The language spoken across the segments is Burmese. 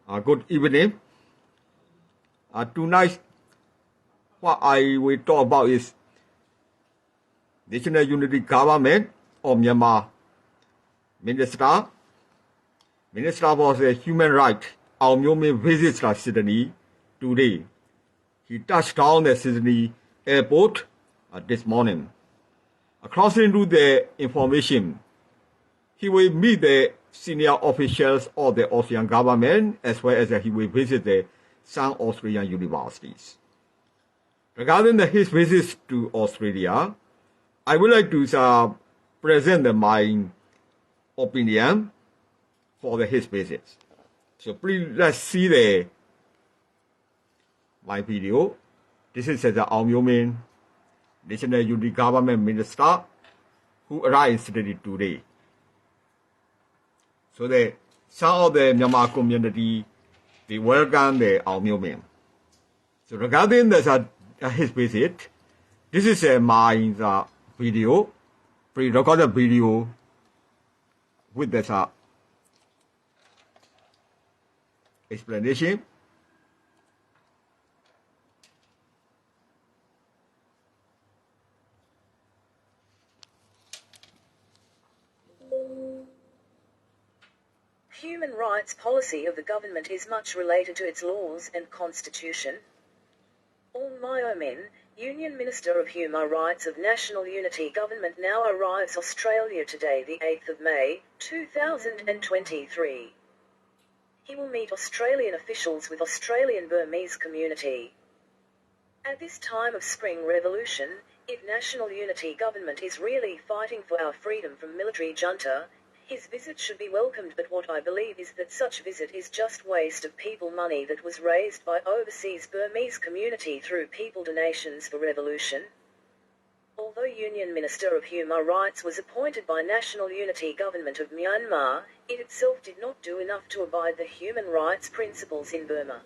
Good evening. Tonight, what I will talk about is National Unity Government of Myanmar Minister for the Human Rights, Aung Myo Min visits Sydney today. He touched down at Sydney airport this morning. According to the information, he will meet the senior officials of the Australian government as well as he will visit some Australian universities. Regarding his visits to Australia, I would like to present my opinion for his visits. So please let's see my video. This is the Aung Myo Min, National Unity Government Minister, who arrived in Sydney today. So some of the Myanmar community, they welcome the Aung Myo Min. So regarding his visit, this is my video, pre-recorded video with this explanation. Human rights policy of the government is much related to its laws and constitution. Aung Myo Min, Union Minister of Human Rights of National Unity Government, now arrives Australia today, the 8th of May, 2023. He will meet Australian officials with Australian Burmese community. At this time of Spring Revolution, if National Unity Government is really fighting for our freedom from military junta, his visit should be welcomed, but what I believe is that such visit is just waste of people money that was raised by overseas Burmese community through people donations for revolution. Although Union Minister of Human Rights was appointed by National Unity Government of Myanmar, it itself did not do enough to abide the human rights principles in Burma.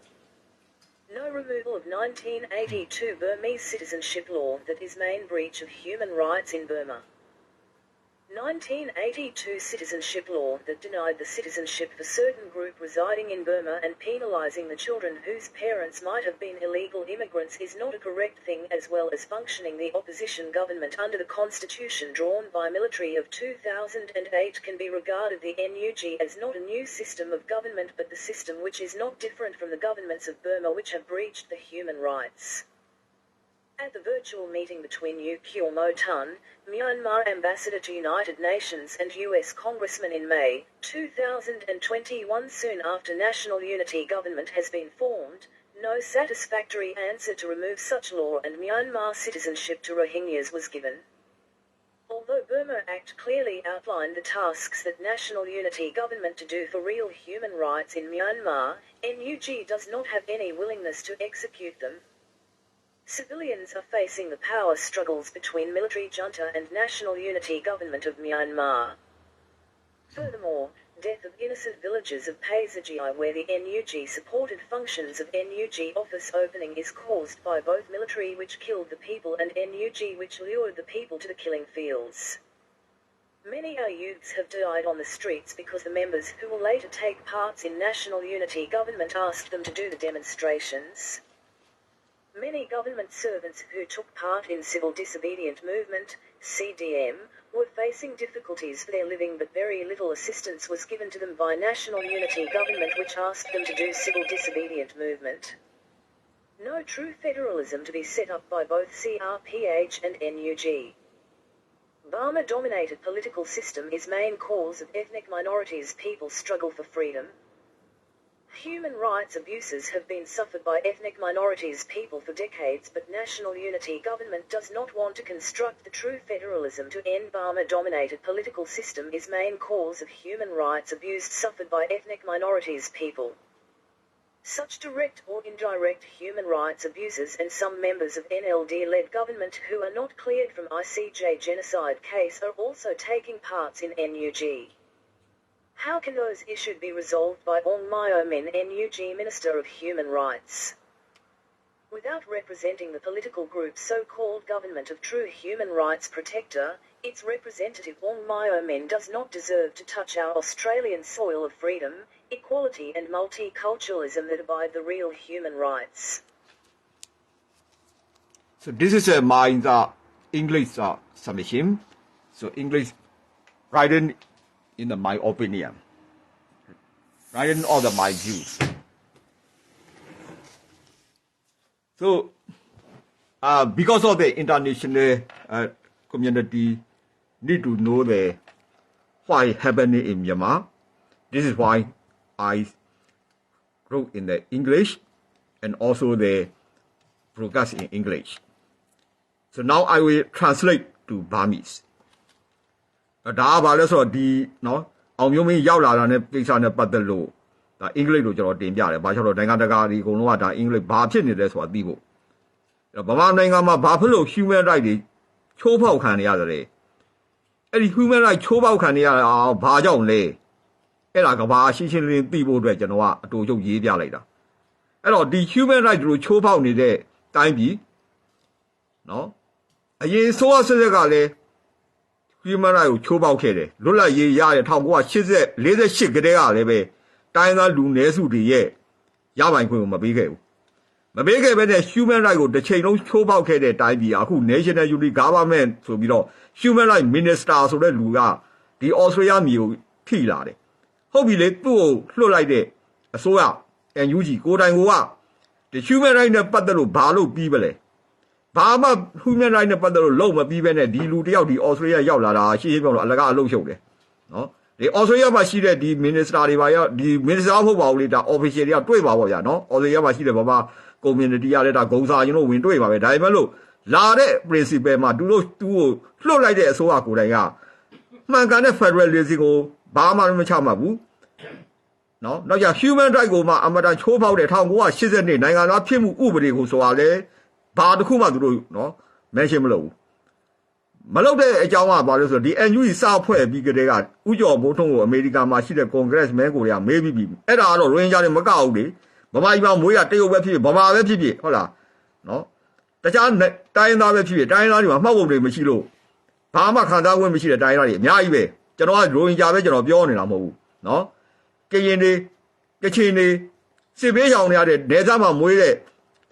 No removal of 1982 Burmese citizenship law, that is main breach of human rights in Burma. 1982 citizenship law that denied the citizenship for certain group residing in Burma and penalizing the children whose parents might have been illegal immigrants is not a correct thing, as well as functioning the opposition government under the constitution drawn by military of 2008 can be regarded the NUG as not a new system of government but the system which is not different from the governments of Burma which have breached the human rights. At the virtual meeting between U Kyo Mo Tun, Myanmar ambassador to United Nations, and US Congressman in May 2021, soon after National Unity Government has been formed, no satisfactory answer to remove such law and Myanmar citizenship to Rohingyas was given. Although Burma Act clearly outlined the tasks that National Unity Government to do for real human rights in Myanmar, NUG does not have any willingness to execute them. Civilians are facing the power struggles between military junta and National Unity Government of Myanmar. Furthermore, death of innocent villagers of Paisagi, where the NUG supported functions of NUG office opening, is caused by both military which killed the people and NUG which lured the people to the killing fields. Many our youths have died on the streets because the members who will later take parts in National Unity Government asked them to do the demonstrations. Many government servants who took part in Civil Disobedient Movement, CDM, were facing difficulties for their living, but very little assistance was given to them by National Unity Government which asked them to do Civil Disobedient Movement. No true federalism to be set up by both CRPH and NUG. Burma-dominated political system is main cause of ethnic minorities' people struggle for freedom. Human rights abuses have been suffered by ethnic minorities' people for decades, but National Unity Government does not want to construct the true federalism to end Burma-dominated political system is main cause of human rights abuse suffered by ethnic minorities' people. Such direct or indirect human rights abuses and some members of NLD-led government who are not cleared from ICJ genocide case are also taking parts in NUG. How can those issues be resolved by Aung Myo Min, NUG Minister of Human Rights? Without representing the political group so-called government of true human rights protector, its representative Aung Myo Min does not deserve to touch our Australian soil of freedom, equality and multiculturalism that abide the real human rights. So this is my English submission. So English written in my opinion, written all my views. So because of the international community need to know the why happening in Myanmar, this is why I wrote in the English and also the broadcast in English. So now I will translate to Burmese. ဒါကဘာလဲဆိုတော့ဒီနော်အောင်မျိုးမင်းရောက်လာတာနဲ့ကိစ္စနဲ့ပတ်သက်လို့ဒါအင်္ဂလိပ်လိုကျွန်တော်တင်ပြတယ်။ဘာကြောင့်လဲနိုင်ငံတကာဒီအကုန်လုံးကဒါအင်္ဂလိပ်ဘာဖြစ်နေလဲဆိုတာသိဖို့။အဲ့တော့ဗမာနိုင်ငံမှာဘာဖြစ်လို့ human right တွေချိုးဖောက်ခံနေရတယ်။အဲ့ဒီ human right ချိုးဖောက်ခံနေရတာဘာကြောင့်လဲ။အဲ့ဒါကဘာရှင်းရှင်းလင်းလင်းသိဖို့အတွက်ကျွန်တော်ကအတူချုပ်ရေးပြလိုက်တာ။အဲ့တော့ဒီ human right တို့ချိုးဖောက်နေတဲ့တိုင်းပြည်နော်အရင်ဆိုးရဆက်ဆက်ကလည်း human right ကိုချိုးပေါက်ခဲ့တယ်လွတ်လပ်ရေးရတဲ့1948ကတည်းကလည်းပဲတိုင်းသားလူနည်းစုတွေရဲ့ရပိုင်ခွင့်ကိုမပေးခဲ့ဘူးမပေးခဲ့ဘဲနဲ့ human right ကိုတစ်ချိန်လုံးချိုးပေါက်ခဲ့တဲ့တိုင်းပြည်အခု National Unity Government ဆိုပြီးတော့ human right minister ဆိုတဲ့လူကဒီ Australia မြေကိုထိလာတယ်ဟုတ်ပြီလေသူ့ကိုလွှတ်လိုက်တဲ့အစိုးရ NUG ကိုတိုင်ကိုကဒီ human right နဲ့ပတ်သက်လို့ဘာလို့ပြီးပလဲဘာမှ human right နဲ့ပတ်သက်လို့လုံးမပြီးပဲနဲ့ဒီလူတယောက်ဒီ Australia ရောက်လာတာရှင်းရှင်းပြောလို့အလကားအလုပ်ရှုပ်တယ်နော်ဒီ Australia မှာရှိတဲ့ဒီ minister တွေပါရဒီ minister မဟုတ်ပါဘူးလေဒါ official တွေကတွေ့ပါပေါ့ဗျာနော် Australia မှာရှိတဲ့ဘာမှ community ရတဲ့ဒါဂုံစာကျွန်တော်ဝင်တွေ့ပါပဲဒါပေမဲ့လို့လာတဲ့ principle မှာသူတို့သူ့ကိုလွှတ်လိုက်တဲ့အစိုးရကိုယ်တိုင်ကမှန်ကန်တဲ့ federalism ကိုဘာမှမချမှတ်ဘူးနော်နောက်ကျ human right ကိုမှအမတန်ချိုးဖောက်တဲ့1980နှစ်နိုင်ငံသားဖြစ်မှုဥပဒေကိုဆိုတာလေဘာတစ်ခုမှသူတို့နော် mention မလုပ်ဘူးမလုပ်တဲ့အကြောင်းကဘာလို့ဆိုတော့ဒီ NUG စဖွဲ့ပြီးကြတဲ့ကဥကျော်မိုးထွန်းကိုအမေရိကန်မှာရှိတဲ့ congressman ကိုတွေကမေးပြီးပြီအဲ့ဒါကတော့ Rohingya တွေမကောက်ဘူးလေဗမာပြည်မှာမွေးရတရုတ်ပဲဖြစ်ဖြစ်ဗမာပဲဖြစ်ဖြစ်ဟုတ်လားနော်တခြားတိုင်းသားပဲဖြစ်ဖြစ်တိုင်းသားတွေမှာမှတ်ပုံတွေမရှိလို့ဘာမှခံစား권မရှိတဲ့တိုင်းသားတွေအများကြီးပဲကျွန်တော်က Rohingya ပဲကျွန်တော်ပြောနေတာမဟုတ်ဘူးနော်ကရင်တွေကချင်တွေစစ်ပေးဆောင်နေရတဲ့ဒေသမှာမွေးတဲ့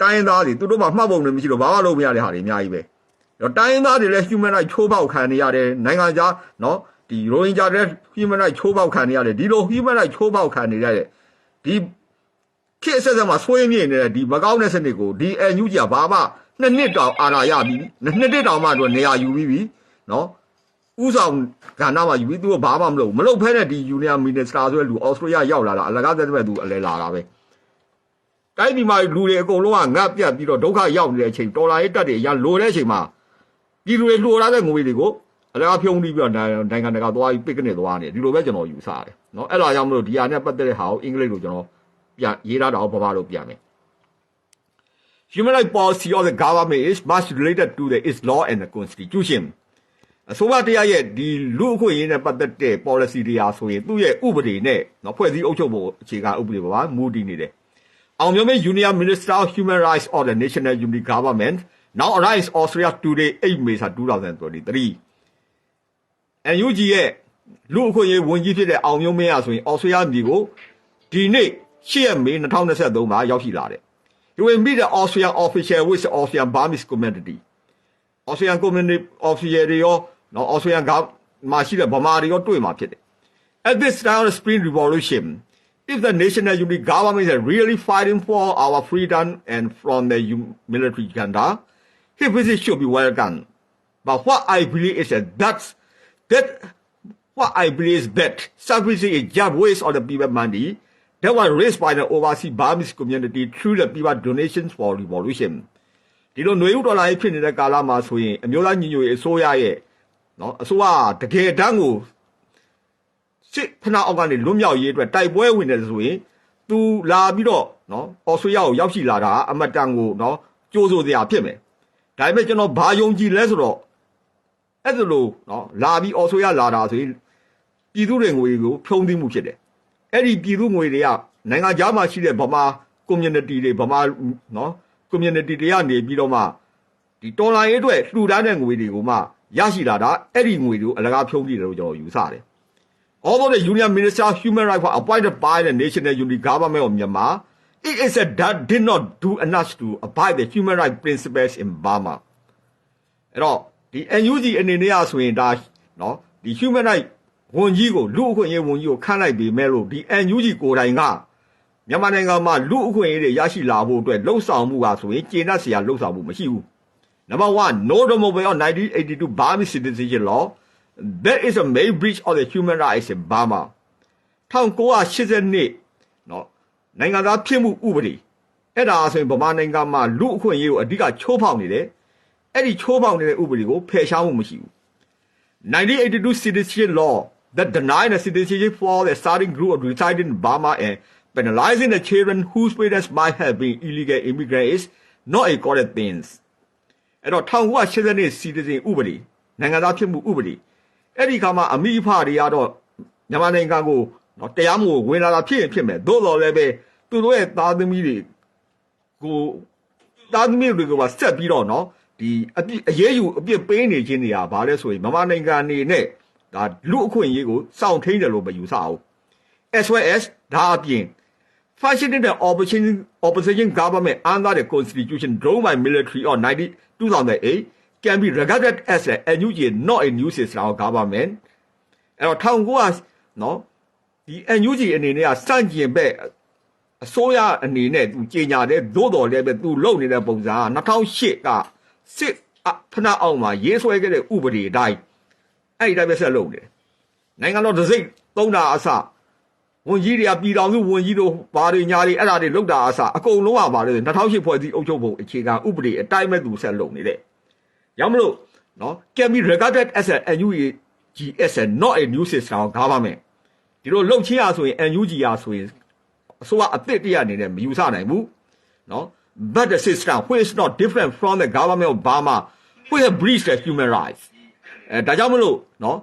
တိုင်းသားတွေသူတို့မှမှတ်ပုံတွေမရှိလို့ဘာမှလုပ်မရတဲ့ဟာတွေအများကြီးပဲတော့တိုင်းသားတွေလည်း human right ချိုးပေါက်ခံနေရတယ်နိုင်ငံခြားနော်ဒီ Rohingya တွေ human right ချိုးပေါက်ခံနေရတယ်ဒီလို human right ချိုးပေါက်ခံနေရတဲ့ဒီခေတ်ဆက်ဆက်မှာဆွေးမြေ့နေတဲ့ဒီမကောင်းတဲ့စနစ်ကိုဒီ NUG ကဘာမှနှစ်နှစ်တောင်အာဏာရပြီးနှစ်နှစ်တောင်မှတော့နေရာယူပြီးပြီနော်ဥဆောင်ကဏ္ဍမှာယူပြီးသူကဘာမှမလုပ်ဖဲနဲ့ဒီ Union Minister ဆိုတဲ့လူ Australia ရောက်လာတာအလကားသက်သက်သူအလဲလာတာပဲတိုင်းပြည်မှာလူတွေအကုန်လုံးကငတ်ပြတ်ပြီးတော့ဒုက္ခရောက်နေတဲ့အချိန်တော်လာရေးတက်တွေရလိုတဲ့အချိန်မှာပြည်သူတွေလှိုထားတဲ့ငွေတွေကိုအလကားဖြုံးပြီးတော့နိုင်ငံတကာသွားပြီးပစ်ကနေသွားနေဒီလိုပဲကျွန်တော်ယူဆတယ်နော်အဲ့ဒါကြောင့်မလို့ဒီဟာနဲ့ပတ်သက်တဲ့ဟာကိုအင်္ဂလိပ်လိုကျွန်တော်ပြန်ရေးထားတာကိုဘာလို့ပြန်မယ် Human rights policy of the government is much related to its law and the constitution အစိုးရတရားရဲ့ဒီလူအခွင့်အရေးနဲ့ပတ်သက်တဲ့ policy တွေဟာဆိုရင်သူ့ရဲ့ဥပဒေနဲ့နော်ဖွဲ့စည်းအုပ်ချုပ်ပုံအခြေခံဥပဒေပါမူတည်နေတယ်Aung Myo Min Union Minister of Human Rights of the National Unity Government now arrives Australia today 8 May 2023 NUG ရဲ့လူအခွင့်အရေးဝန်ကြီးဖြစ်တဲ့အောင်မျိုးမင်းရဆိုရင် Australia ပြည်ကိုဒီနေ့8ရက်မေ2023မှာရောက်ရှိလာတယ် He will meet the Australian official with the Australian Burmese community Australian community official တွေရောနော် Australian ကမှရှိတဲ့ဗမာတွေရောတွေ့မှာဖြစ်တယ် At this time of the Spring Revolution If the National Unity Government is really fighting for our freedom and from the military junta, his visit should be welcome. But what I believe is that such visit is just waste of the people money that was raised by the overseas Burmese community through the people donations for revolution. ဒီလိုຫນွေဥတော်လာရေးဖြစ်နေတဲ့ကာလမှာဆိုရင်အမျိုးသားညီညွတ်ရေးအစိုးရရဲ့နော်အစိုးရတကယ်တမ်းကိုစစ်ဖနာအောက်ကနေလွတ်မြောက်ရေးအတွက်တိုက်ပွဲဝင်တယ်ဆိုရင်သူလာပြီးတော့နော်အော်စတြေးလျကိုရောက်ရှိလာတာအမတန်ကိုနော်ကြိုးစိုးစရာဖြစ်မယ်ဒါပေမဲ့ကျွန်တော်ဘာယုံကြည်လဲဆိုတော့အဲ့ဒါလို့နော်လာပြီးအော်စတြေးလျလာတာဆိုရင်ပြည်သူတွေငွေကိုဖြုံးသိမှုဖြစ်တယ်အဲ့ဒီပြည်သူငွေတွေကနိုင်ငံခြားမှာရှိတဲ့ဗမာ community တွေဗမာနော် community တွေကနေပြီးတော့မှဒီတော်လိုင်းအတွက်လှူဒန်းတဲ့ငွေတွေကိုမှရရှိလာတာအဲ့ဒီငွေတွေကိုအလကားဖြုံးကြည့်တယ်လို့ကျွန်တော်ယူဆတယ် Although the Union Minister of Human Rights was appointed by the National Unity Government of Myanmar, it is said that did not do enough to abide the human rights principles in Burma. အဲ့တော့ဒီ NUG အနေနဲ့ဆိုရင်ဒါနော်ဒီ human rights ဝန်ကြီးကိုလူ့အခွင့်အရေးဝန်ကြီးကိုခန့်လိုက်ပြီးမဲ့လို့ဒီ NUG ကိုယ်တိုင်ကမြန်မာနိုင်ငံမှာလူ့အခွင့်အရေးတွေရရှိလာဖို့အတွက်လှုံ့ဆော်မှုကဆိုရင်ကျေနပ်စရာလှုံ့ဆော်မှုမရှိဘူး Number 1 no removal of 1982 Burmese citizenship law that is a main breach of the human rights in Burma 1982နော်နိုင်ငံသားဖြစ်မှုဥပဒေအဲ့ဒါဆိုရင်ဗမာနိုင်ငံမှာလူ့အခွင့်အရေးကိုအဓိကချိုးဖောက်နေတယ်အဲ့ဒီချိုးဖောက်နေတဲ့ဥပဒေကိုဖယ်ရှားမှုမရှိဘူး 1982 citizenship law that denied the citizenship for the starting group of residing in Burma and penalizing the children whose parents might have been illegal immigrants is not a correct thing အဲ့တော့1982 citizen ဥပဒေနိုင်ငံသားဖြစ်မှုဥပဒေအဲ့ဒီခါမှာအမိအဖတွေကတော့မြန်မာနိုင်ငံကိုနော်တရားမဝင်ဝင်လာတာဖြစ်ရင်ဖြစ်မယ်သို့တော်လည်းပဲသူတို့ရဲ့သားသမီးတွေကိုပါဆက်ပြီးတော့နော်ဒီအရေးယူအပြစ်ပေးနေခြင်းတွေကဘာလဲဆိုရင်မြန်မာနိုင်ငံအနေနဲ့ဒါလူအခွင့်အရေးကိုစောင့်ထိန်တယ်လို့မယူဆအောင် as well as ဒါအပြင် functioning the opposition government under the constitution drawn by military on 2008 can be regarded as a NUG not a new system of government အဲ့တော့1900နော်ဒီ NUG အနေနဲ့ကစန့်ကျင်ဘက်အစိုးရအနေနဲ့သူကြေညာတယ်သို့တော်လည်းပဲသူလုပ်နေတဲ့ပုံစံက2008ကစစ်ဖနာအောင်မှာရေးဆွဲခဲ့တဲ့ဥပဒေအတိုင်းအဲ့ဒီတိုင်းပဲဆက်လုပ်နေတယ်နိုင်ငံတော်တစိမ့်သုံးတာအစဝန်ကြီးတွေကပြည်တော်စုဝန်ကြီးတို့ဘာတွေညာတွေအဲ့ဒါတွေလုပ်တာအစအကုန်လုံးကပါလေ2008ဖွဲ့စည်းအုပ်ချုပ်ပုံအခြေခံဥပဒေအတိုင်းပဲသူဆက်လုပ်နေတယ်ရမလို့နော် can be regarded as a NUG as a not a new system of government ဒီလိုလှုပ်ချင်းရဆိုရင် NUG ရဆိုရင်အစိုးရအသစ်တရအနေနဲ့မယူဆနိုင်ဘူးနော် but the system which is not different from the government of Burma which have breached the human rights ဒါကြောင့်မလို့နော်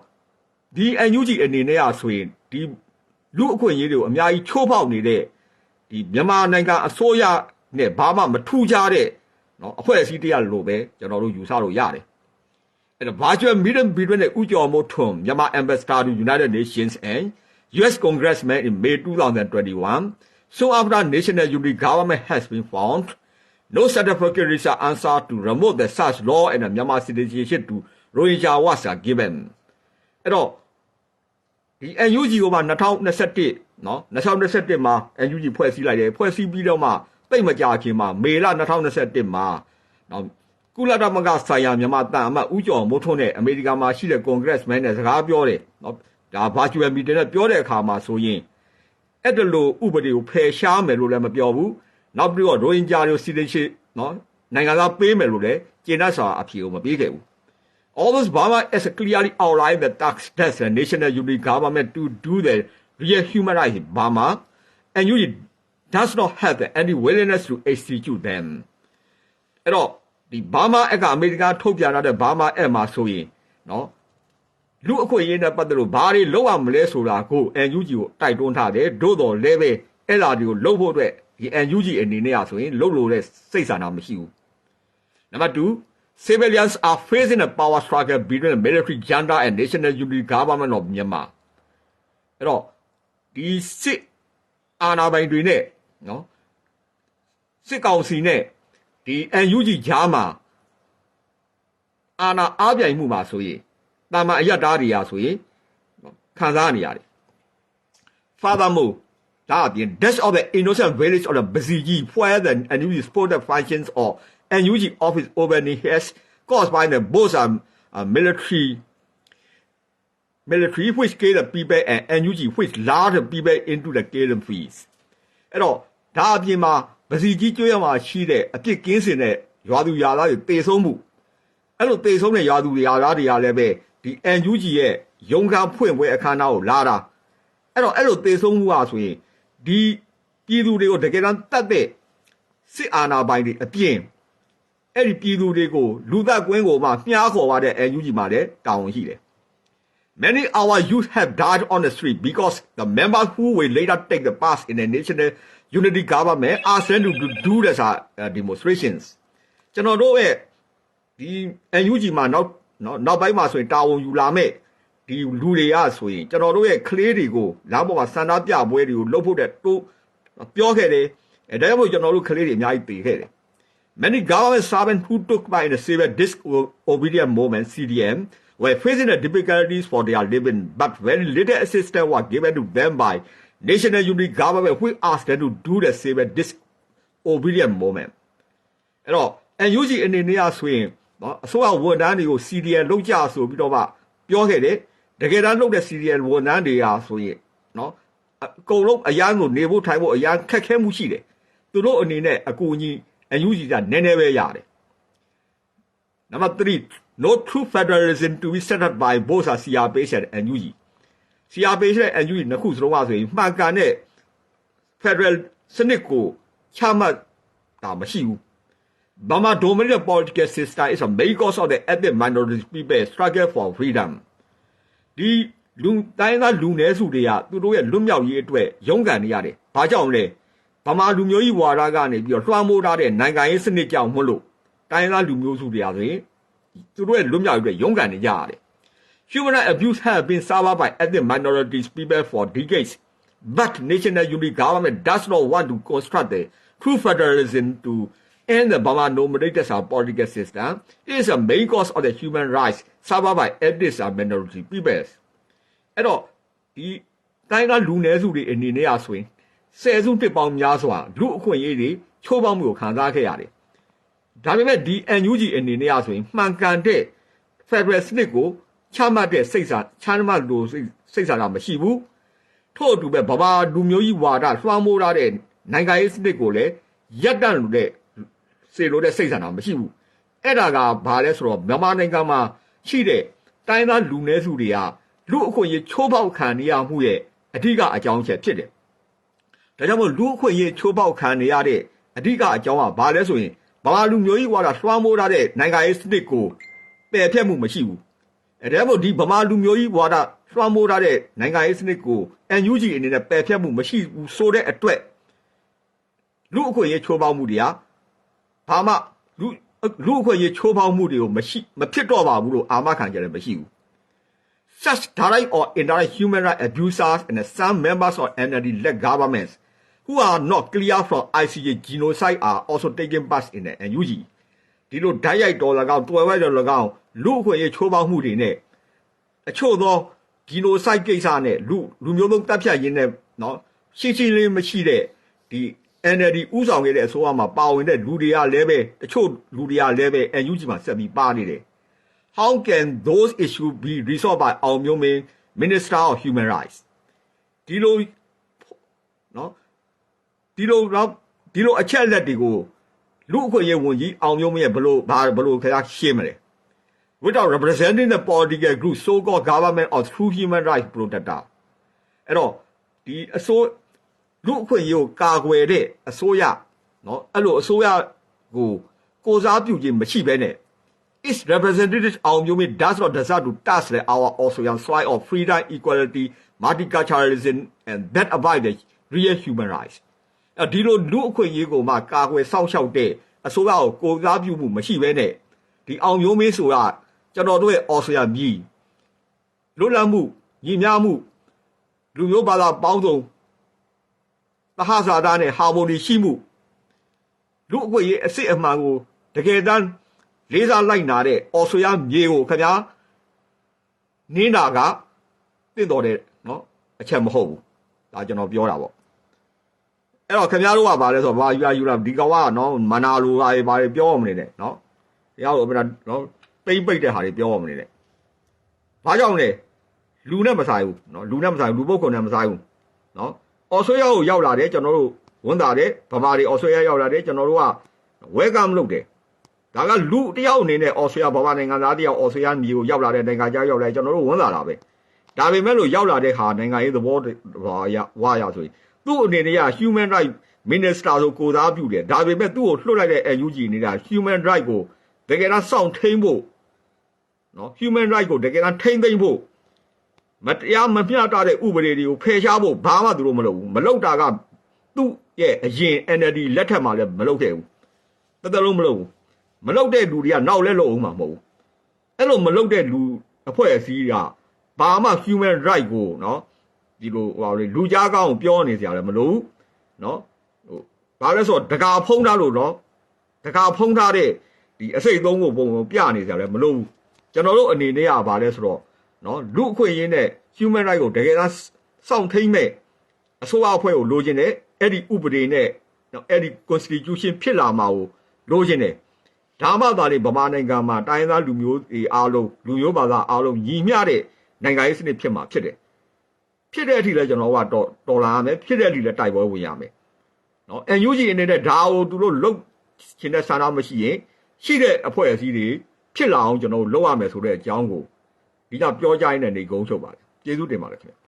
ဒီ NUG အနေနဲ့ဆိုရင်ဒီလူအခွင့်အရေးတွေကိုအများကြီးချိုးဖောက်နေတဲ့ဒီမြန်မာနိုင်ငံအစိုးရနဲ့ဘာမှမထူးခြားတဲ့နော်အဖွဲ့အစည်းတရားလို့ပဲကျွန်တော်တို့ယူဆလို့ရတယ်အဲ့တော့ virtual meeting between the ဦးကျော်မိုးထွန်းမြန်မာ ambassador to United Nations and US Congressman in May 2021 so after national unity government has been found no satisfactory answer to remote the such law and the Myanmar citizenship to Rohingya was given အဲ့တော့ဒီ NUG ကိုမှ2021နော်2021မှာ NUG ဖွဲ့စည်းလိုက်တယ်ဖွဲ့စည်းပြီးတော့မှတိတ်မကြခင်မှာမေလ2021မှာနော်ကုလသမဂ္ဂဆိုင်ရာမြန်မာတန်အမတ်ဦးကျော်မိုးထွန်းနဲ့အမေရိကန်မှာရှိတဲ့ Congressman နဲ့စကားပြောတယ်နော်ဒါ virtual meeting နဲ့ပြောတဲ့အခါမှာဆိုရင်အဲ့ဒါလိုဥပဒေကိုဖယ်ရှားမယ်လို့လည်းမပြောဘူးနောက်ပြီးတော့ Rohingya တွေ citizenship နော်နိုင်ငံသားပေးမယ်လို့လည်းကျေနပ်စွာအဖြေကိုမပေးခဲ့ဘူးAlthough Burma has clearly outlined the tax that the national unity government to do the real human rights in Burma, and you does not have any willingness to execute them. အဲ့တော့ဒီ Burma အကအမေရိကန်ထုတ်ပြန်တဲ့ Burma အမှာဆိုရင်နော်လူအခွင့်အရေးနဲ့ပတ်သက်လို့ဘာတွေလုပ်ရမလဲဆိုတာကို NUG ကိုတိုက်တွန်းထားတယ်သို့တော်လည်းပဲအဲ့လာတွေကိုလုပ်ဖို့အတွက်ဒီ NUG အနေနဲ့ဆိုရင်လုပ်လို့တဲ့စိတ်ဆန္ဒမရှိဘူး Number 2 Civilians are facing a power struggle between the military junta and national unity government of Myanmar. အဲ့တော့ဒီစစ်အာဏာပိုင်တွေနဲ့နော်စစ်ကောင်စီနဲ့ဒီ NUG ကြားမှာအာဏာအားပြိုင်မှုမှာဆိုရင်တာမန်အရတားတွေရာဆိုရင်ခံစားနေရတယ် Furthermore, ဒါအပြင် death of the innocent village of the Basiji where the NUG supported functions or NUG office opening has caused by the both military which gave the people and NUG which lured the people into the killing fields အဲ့တော့ဒါအပြင်မှာပစီကြီးကျွေးရမှာရှိတဲ့အပြစ်ကင်းစင်တဲ့ရွာသူရွာသားတွေတေဆုံးမှုအဲ့လိုတေဆုံးတဲ့ရွာသူရွာသားတွေကလည်းပဲဒီ NUG ရဲ့ရုံးခန်းဖွင့်ပွဲအခမ်းအနားကိုလာတာအဲ့တော့အဲ့လိုတေဆုံးမှုကဆိုရင်ဒီပြည်သူတွေကိုတကယ်တမ်းတတ်တဲ့စစ်အာဏာပိုင်တွေအပြင်အဲ့ဒီပြည်သူတွေကိုလူသက်ကွင်းကိုမှမြားခေါ်ပါတဲ့ NUG မှာလည်းတာဝန်ရှိတယ် Many our youth have died on the street because the members who will later take the path in the national unity government are sent to do these demonstrations. ကျွန်တော်တို့ရဲ့ဒီ NUG မှာနောက်ပိုင်းမှာဆိုရင်တာဝန်ယူလာမဲ့ဒီလူတွေကဆိုရင်ကျွန်တော်တို့ရဲ့ကလေးတွေကိုလမ်းပေါ်မှာစန္ဒပြပွဲတွေကိုလှုပ်ဖို့တဲ့တို့ပြောခဲ့တယ်ဒါကြောင့်မို့ကျွန်တော်တို့ကလေးတွေအများကြီးတည်ခဲ့တယ် Many government servants who took part in the civil disobedience movement (CDM) were facing the difficulties for their living, but very little assistance was given to them by national unity government, which asked them to do the civil disobedience movement. အဲ့တော့ NUG အနေနဲ့ဆိုရင်အစိုးရဝန်ထမ်းတွေကို CDM လုပ်ကြဆိုပြီးတော့ပြောခဲ့တယ်တကယ်တမ်းလုပ်တဲ့ CDM ဝန်ထမ်းတွေဟာဆိုရင်အကုန်လုံးအရန်ကိုနေဖို့ထိုင်ဖို့အရန်ခက်ခဲမှုရှိတယ်သူတို့အနေနဲ့အကူအညီ NUG ကနည်းနည်းပဲရတယ် Number 3 no true federalism to be set up by both CRPH and NUG CRPH နဲ့ NUG နှစ်ခုစလုံးပါဆိုရင်မှန်ကန်တဲ့ federal စနစ်ကိုချမှတ်တာမရှိဘူး Burma dominated political system is a main cause of the ethnic minority people struggle for freedom. ဒီလူတိုင်းသားလူနည်းစုတွေကသူတို့ရဲ့လွတ်မြောက်ရေးအတွက်ရုန်းကန်နေရတယ်။ဘာကြောင့်လဲ။ဗမာလူမျိုးကြီးဝါဒကနေပြီးတော့လွှမ်းမိုးထားတဲ့နိုင်ငံရေးစနစ်ကြောင့်မလို့တိုင်းသားလူမျိုးစုတွေကဆိုရင်သူတို့ရဲ့လွတ်မြောက်ရေးအတွက်ရုန်းကန်နေကြရတယ်။ Human rights abuse has been suffered by ethnic minorities people for decades, but national unity government does not want to construct the true federalism to end the Burma dominated political system. It is a main cause of the human rights suffered by ethnic minority peoples. အဲ့တော့ဒီတိုင်းကလူနည်းစုတွေအနေနဲ့ဆိုရင်ဆယ်စုနှစ်ပေါင်းများစွာလူအခွင့်အရေးတွေချိုးဖောက်မှုကိုခံစားခဲ့ရတယ်။ဒါပေမဲ့ဒီ NUG အနေနဲ့ဆိုရင်မှန်ကန်တဲ့ Federal စနစ်ကိုချမှတ်တဲ့စိတ်ဆာတာမရှိဘူး။ထို့အတူပဲဗမာလူမျိုးကြီးဝါဒလွှမ်းမိုးထားတဲ့နိုင်ငံရေးစနစ်ကိုလည်းရပ်တန့်လို့တဲ့စေလို့တဲ့စိတ်ဆန္ဒမရှိဘူးအဲ့ဒါကဘာလဲဆိုတော့မြန်မာနိုင်ငံမှာရှိတဲ့တိုင်းသားလူနည်းစုတွေကလူအခွင့်အရေးချိုးဖောက်ခံနေရမှုရဲ့အဓိကအကြောင်းချက်ဖြစ်တယ်ဒါကြောင့်မို့လူအခွင့်အရေးချိုးဖောက်ခံနေရတဲ့အဓိကအကြောင်းကဘာလဲဆိုရင်ဗမာလူမျိုးကြီးဝါဒလွှမ်းမိုးထားတဲ့နိုင်ငံရေးစနစ်ကိုပယ်ဖျက်မှုမရှိဘူးအဲ့ဒါမို့ဒီဗမာလူမျိုးကြီးဝါဒလွှမ်းမိုးထားတဲ့နိုင်ငံရေးစနစ်ကို NUG အနေနဲ့ပယ်ဖျက်မှုမရှိဘူးဆိုတဲ့အတွက်လူအခွင့်အရေးချိုးဖောက်မှုတွေကဘာမှလူအခွင့်အရေးချိုးဖောက်မှုတွေကိုမဖြစ်တော့ပါဘူးလို့အာမခံကြတယ်မရှိဘူး Such direct or indirect human rights abusers and some members of NLD-led governments who are not clear from ICJ genocide are also taking part in the NUG ဒီလိုဓာတ်ရိုက်တော်၎င်းတွယ်ဝဲတော်၎င်းလူအခွင့်အရေးချိုးဖောက်မှုတွေနဲ့အချို့သော genocide ကိစ္စနဲ့လူမျိုးသုံးတပ်ဖြတ်ရင်းနဲ့ရှင်းလေးမရှိတဲ့ဒီ NLD ဥဆောင်ခဲ့တဲ့အစိုးရမှာပါဝင်တဲ့လူတွေကလည်းပဲတချို့လူတွေကလည်းပဲ NUG မှာဆက်ပြီးပါနေတယ် How can those issues be resolved by Aung Myo Min, Minister of Human Rights ဒီလိုအချက်လက်တွေကိုလူအခွင့်အရေးဝန်ကြီးအောင်မျိုးမင်းရဲ့ဘလို့ခရရှင်းမလဲ Without representing the political group so-called government of true human rights protector အဲ့တော့ဒီအစိုးလူအခွင့်အရေးကိုကာကွယ်တဲ့အစိုးရအဲ့လိုအစိုးရကိုစားပြုခြင်းမရှိဘဲနဲ့ its representative Aung Myo Min does not desire to touch our Australian soil of freedom, equality, multiculturalism and that abide the real human rights ဒီလိုလူအခွင့်အရေးကိုမှကာကွယ်စောင့်ရှောက်တဲ့အစိုးရကိုစားပြုမှုမရှိဘဲနဲ့ဒီအောင်မျိုးမင်းဆိုတာကျွန်တော်တို့ရဲ့ Australia မြေလွတ်လပ်မှုညီမျှမှုလူမျိုးဘာသာပေါင်းစုံသဟဇာတာနဲ့ဟာမိုနီရှိမှုလူအခွင့်အရေးအစစ်အမှန်ကိုတကယ်တမ်းလေးစားလိုက်နာတဲ့အော်စတြေးလျမြေကိုခင်ဗျာနင်းတာကတင့်တော်တယ်အချက်မဟုတ်ဘူးဒါကျွန်တော်ပြောတာပေါ့အဲ့တော့ခင်ဗျားတို့ကဘာလဲဆိုတော့ဘာယူလာဒီကောင်ကမနာလိုပါဘာတွေပြောမနေနဲ့တရားကိုပိမ့်ပိတ်တဲ့ဟာတွေပြောမနေနဲ့ဘာကြောင့်လဲလူနဲ့မဆိုင်ဘူးလူပုဂ္ဂိုလ်နဲ့မဆိုင်ဘူးအော်စတြေးလျကိုရောက်လာတယ်ကျွန်တော်တို့ဝန်တာတယ်ဗမာတွေအော်စတြေးလျရောက်လာတယ်ကျွန်တော်တို့က welcome လုပ်တယ်ဒါကလူတယောက်အနေနဲ့အော်စတြေးလျဗမာနိုင်ငံသားတယောက်အော်စတြေးလျမြေကိုရောက်လာတဲ့နိုင်ငံခြားရောက်လာကျွန်တော်တို့ဝန်တာတာပဲဒါပေမဲ့လို့ရောက်လာတဲ့ဟာနိုင်ငံရေးသဘောဝါရဆိုရင်သူ့အနေနဲ့က human right minister ဆိုကိုစားပြုတယ်ဒါပေမဲ့သူ့ကိုလွှတ်လိုက်တဲ့ NUG နေတာ human right ကိုတကယ်တော့စောင့်ထိန်ဖို့human right ကိုတကယ်တော့ထိန်းသိမ်းဖို့ မတရားမမျှတတဲ့ဥပဒေတွေကိုဖယ်ရှားဖို့ဘာမှသူတို့မလုပ်ဘူးမလုပ်တာကသူ့ရဲ့အရင် NLD လက်ထက်မှာလည်းမလုပ်ခဲ့ဘူးတသက်လုံးမလုပ်ဘူးမလုပ်တဲ့လူတွေကနောက်လဲလုပ်အောင်မှာမဟုတ်ဘူးအဲ့လိုမလုပ်တဲ့လူအဖွဲ့အစည်းကဘာမှ human right ကိုနော်ဒီလိုဟိုလေလူကြားကောင်းကိုပြောနေစရာလည်းမလိုဘူးနော်ဟိုဘာလဲဆိုတော့တကာဖုံးထားလို့နော်တကာဖုံးထားတဲ့ဒီအစိတ်သုံးကိုပုံပြနေစရာလည်းမလိုဘူးကျွန်တော်တို့အနေနဲ့ကဘာလဲဆိုတော့နော်လူအခွင့်အရေးနဲ့ human right ကိုတကယ်တမ်းစောင့်ထိန်မဲ့အစိုးရအဖွဲ့ကိုလိုချင်တယ်အဲ့ဒီဥပဒေနဲ့အဲ့ဒီ constitution ဖြစ်လာမှာကိုလိုချင်တယ်ဒါမှသာလေဗမာနိုင်ငံမှာတိုင်းရင်းသားလူမျိုးတွေအားလုံးလူမျိုးဘာသာအားလုံးညီမျှတဲ့နိုင်ငံရေးစနစ်ဖြစ်မှာဖြစ်တယ်ဖြစ်တဲ့အထိလဲကျွန်တော်ကတော်လာရမယ်ဖြစ်တဲ့အထိလဲတိုက်ပွဲဝင်ရမယ်နော် NUG အနေနဲ့ဒါကိုသူတို့လုတ်ချင်တဲ့ဆန္ဒမရှိရင်ရှိတဲ့အဖွဲ့အစည်းတွေဖြစ်လာအောင်ကျွန်တော်တို့လုပ်ရမယ်ဆိုတဲ့အကြောင်းကိုဒီကပြောကြရင်းနဲ့နေကုန်းချုပ်ပါတယ်ကျေးဇူးတင်ပါတယ်ခင်ဗျ